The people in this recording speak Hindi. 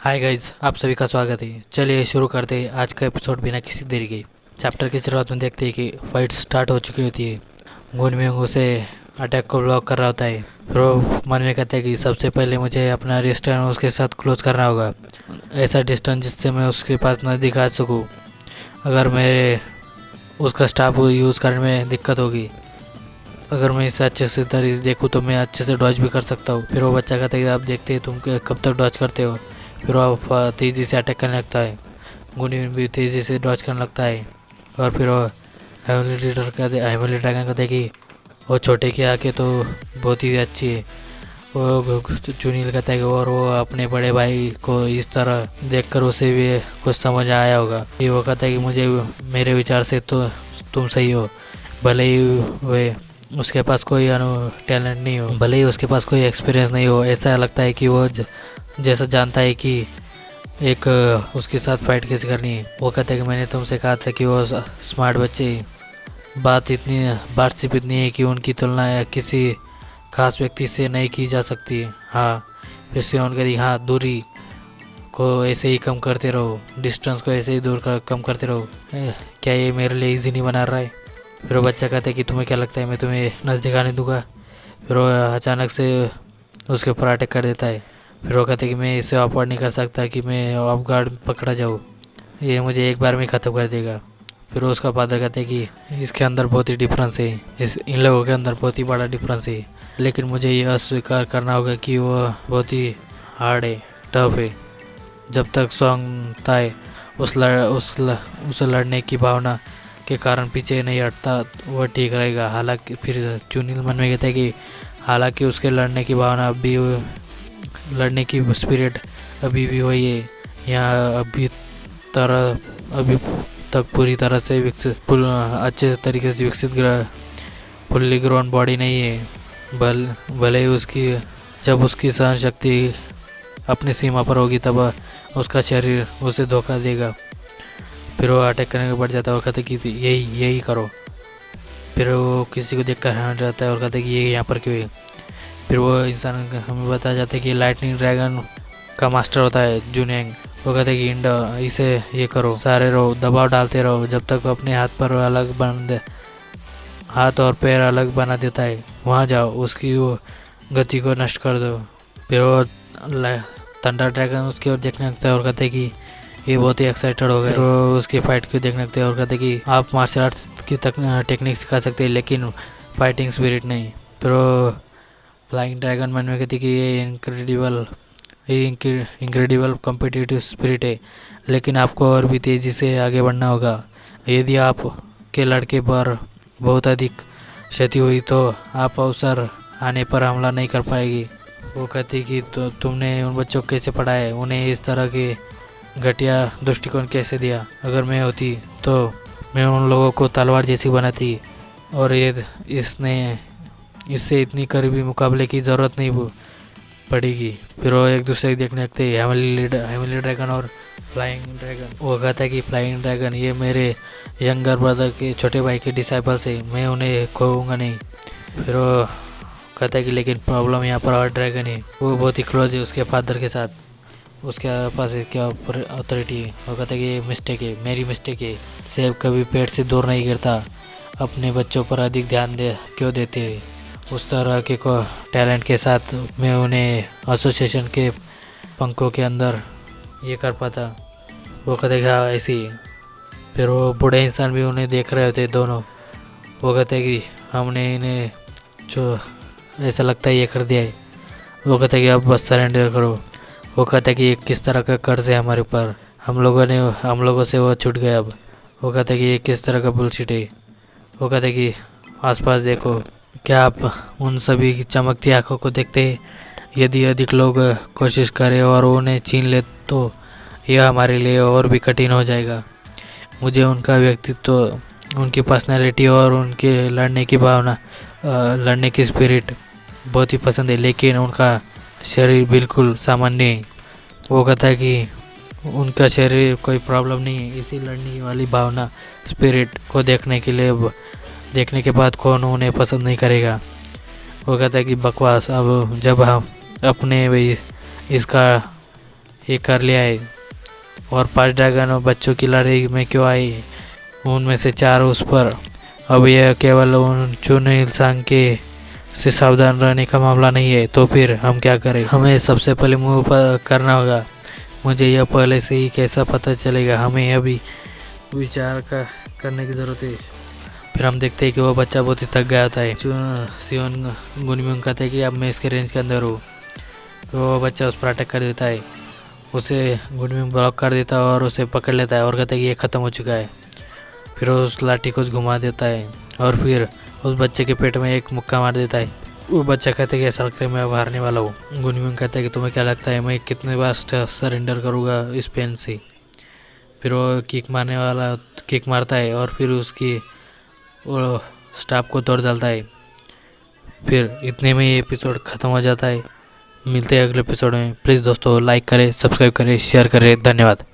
हाय गाइज, आप सभी का स्वागत है। चलिए शुरू करते हैं आज का एपिसोड बिना किसी देरी के। चैप्टर की शुरुआत में देखते हैं कि फाइट स्टार्ट हो चुकी होती है। गुनमिंग उसे अटैक को ब्लॉक कर रहा होता है। फिर वो मन में कहता है कि सबसे पहले मुझे अपना डिस्टेंस उसके साथ क्लोज करना होगा, ऐसा डिस्टेंस जिससे मैं उसके पास नज़दीक आ सकूँ। अगर मेरे उसका स्टाफ यूज़ करने में दिक्कत होगी, अगर मैं इसे अच्छे से तरीके देखूँ तो मैं अच्छे से डॉज भी कर सकता हूँ। फिर वो बच्चा कहता है कि आप देखते हैं तुम कब तक डॉज करते हो। फिर वो तेज़ी से अटैक करने लगता है। गुनविन भी तेज़ी से डॉज करने लगता है। और फिर वो हेवनली ड्रैगन कहते हैं कि वो छोटे की आके तो बहुत ही अच्छी है। वो चुनील कहता है कि और वो अपने बड़े भाई को इस तरह देखकर उसे भी कुछ समझ आया होगा। ये वो कहता है कि मुझे मेरे विचार से तो तुम सही हो, भले ही वे उसके पास कोई टैलेंट नहीं हो, भले ही उसके पास कोई एक्सपीरियंस नहीं हो। ऐसा लगता है कि वो जैसा जानता है कि एक उसके साथ फाइट कैसे करनी है। वो कहता है कि मैंने तुमसे कहा था कि वो स्मार्ट बच्चे, बात सिर्फ इतनी है कि उनकी तुलना किसी खास व्यक्ति से नहीं की जा सकती। हाँ, फिर से ऑन करी। हाँ, दूरी को ऐसे ही कम करते रहो, डिस्टेंस को ऐसे ही कम करते रहो। क्या ये मेरे लिए इजी नहीं बना रहा है? फिर वो बच्चा कहता है कि तुम्हें क्या लगता है मैं तुम्हें नज़दीक आने दूंगा? फिर वो अचानक से उसके ऊपर अटैक कर देता है। फिर वो कहता है कि मैं इसे अफोर्ड नहीं कर सकता कि मैं ऑफ गार्ड पकड़ा जाऊँ, ये मुझे एक बार में ख़त्म कर देगा। फिर उसका फादर कहता है कि इसके अंदर बहुत ही डिफरेंस है, इन लोगों के अंदर बहुत ही बड़ा डिफरेंस है, लेकिन मुझे ये अस्वीकार करना होगा कि वो बहुत ही हार्ड है, टफ है। जब तक सॉन्ग ताए उस लड़ने की भावना के कारण पीछे नहीं हटता वो ठीक रहेगा। हालांकि फिर चुनील मन में कहता है कि हालांकि उसके लड़ने की भावना लड़ने की स्पिरिट अभी भी वही है। यहाँ अभी तक पूरी तरह से अच्छे तरीके से विकसित फुल्ली ग्रोन बॉडी नहीं है। भले ही जब उसकी सहन शक्ति अपनी सीमा पर होगी तब उसका शरीर उसे धोखा देगा। फिर वो अटैक करने को बढ़ जाता है और कहते कि यही करो। फिर वो किसी को देखकर हैरान जाता है और कहते कि ये यहाँ पर क्यों है। फिर वो इंसान हमें बताया जाता है कि लाइटनिंग ड्रैगन का मास्टर होता है जुनियांग। वो कहते हैं कि इंडा इसे ये करो, सारे रहो, दबाव डालते रहो जब तक अपने हाथ और पैर अलग बना देता है। वहाँ जाओ, उसकी वो गति को नष्ट कर दो। फिर वो थंडर ड्रैगन उसकी ओर देखने लगता है और कहते हैं कि ये बहुत ही एक्साइटेड हो गए। फिर वो उसकी फाइट को देखने लगते हैं और कहते हैं कि आप मार्शल आर्ट्स की टेक्निक सिखा सकते हैं लेकिन फाइटिंग स्पिरिट नहीं। फिर वो फ्लाइंग ड्रैगन मन में कहती कि ये इनक्रेडिबल कॉम्पिटिटिव स्पिरिट है, लेकिन आपको और भी तेज़ी से आगे बढ़ना होगा। यदि आप के लड़के पर बहुत अधिक क्षति हुई तो आप अवसर आने पर हमला नहीं कर पाएगी। वो कहती कि तुमने उन बच्चों को कैसे पढ़ाया है, उन्हें इस तरह के घटिया दृष्टिकोण कैसे दिया? अगर मैं होती तो मैं उन लोगों को तलवार जैसी बनाती और इससे इतनी करीबी मुकाबले की ज़रूरत नहीं पड़ेगी। फिर वो एक दूसरे को देखने लगते हैं, हेवनली ड्रैगन और फ्लाइंग ड्रैगन। वो कहता है कि फ्लाइंग ड्रैगन ये मेरे यंगर ब्रदर के छोटे भाई के डिसाइपल्स है, मैं उन्हें खोऊंगा नहीं। फिर वो कहता है कि लेकिन प्रॉब्लम यहाँ पर और ड्रैगन है, वो बहुत ही क्लोज है उसके फादर के साथ, उसके पास क्या अथॉरिटी है। वो कहता है कि ये मिस्टेक है, मेरी मिस्टेक है। सेब कभी पेट से दूर नहीं गिरता, अपने बच्चों पर अधिक ध्यान क्यों देते हैं? उस तरह के टैलेंट के साथ मैं उन्हें एसोसिएशन के पंखों के अंदर ये कर पाता। वो कहते हाँ ऐसे ही। फिर वो बूढ़े इंसान भी उन्हें देख रहे होते दोनों। वो कहते कि हमने इन्हें जो ऐसा लगता है ये कर दिया है। वो कहते कि अब बस सरेंडर करो। वो कहते कि ये किस तरह का कर्ज है हमारे ऊपर, हम लोगों से वो छूट गया अब। वो कहते कि ये किस तरह का बुलशिट है। वो कहते कि आसपास देखो, क्या आप उन सभी की चमकती आंखों को देखते हैं? यदि अधिक लोग कोशिश करें और उन्हें छीन ले तो यह हमारे लिए और भी कठिन हो जाएगा। मुझे उनका व्यक्तित्व, उनकी पर्सनैलिटी और उनके लड़ने की भावना, लड़ने की स्पिरिट बहुत ही पसंद है, लेकिन उनका शरीर बिल्कुल सामान्य है। वो कहता है कि उनका शरीर कोई प्रॉब्लम नहीं है, इसी लड़ने वाली भावना स्पिरिट को देखने के बाद कौन उन्हें पसंद नहीं करेगा। वो कहता है कि बकवास, अब जब हम अपने इसका ये कर लिया है। और 5 ड्रैगन बच्चों की लड़ाई में क्यों आई, उनमें से 4 उस पर। अब यह केवल उन चुने इंसान के से सावधान रहने का मामला नहीं है, तो फिर हम क्या करें? हमें सबसे पहले मूव करना होगा। मुझे यह पहले से ही कैसा पता चलेगा? हमें अभी विचार करने की ज़रूरत है। फिर हम देखते हैं कि वो बच्चा बहुत ही थक गया होता है। सियोन गुनम्योंग कहते हैं कि अब मैं इसके रेंज के अंदर हूँ। तो वो बच्चा उस पर अटैक कर देता है, उसे गुनम्योंग ब्लॉक कर देता है और उसे पकड़ लेता है और कहता है कि ये ख़त्म हो चुका है। फिर वो उस लाठी को घुमा देता है और फिर उस बच्चे के पेट में एक मुक्का मार देता है। वो बच्चा कहता है कि ऐसा लगता है मैं अब हारने वाला हूँ। गुनम्योंग कहता है कि तुम्हें क्या लगता है मैं कितने बार सरेंडर करूँगा इस पेन से? फिर वो किक मारता है और फिर उसकी वो स्टाफ को तोड़ डालता है। फिर इतने में ये एपिसोड ख़त्म हो जाता है। मिलते हैं अगले एपिसोड में। प्लीज़ दोस्तों लाइक करें, सब्सक्राइब करें, शेयर करें। धन्यवाद।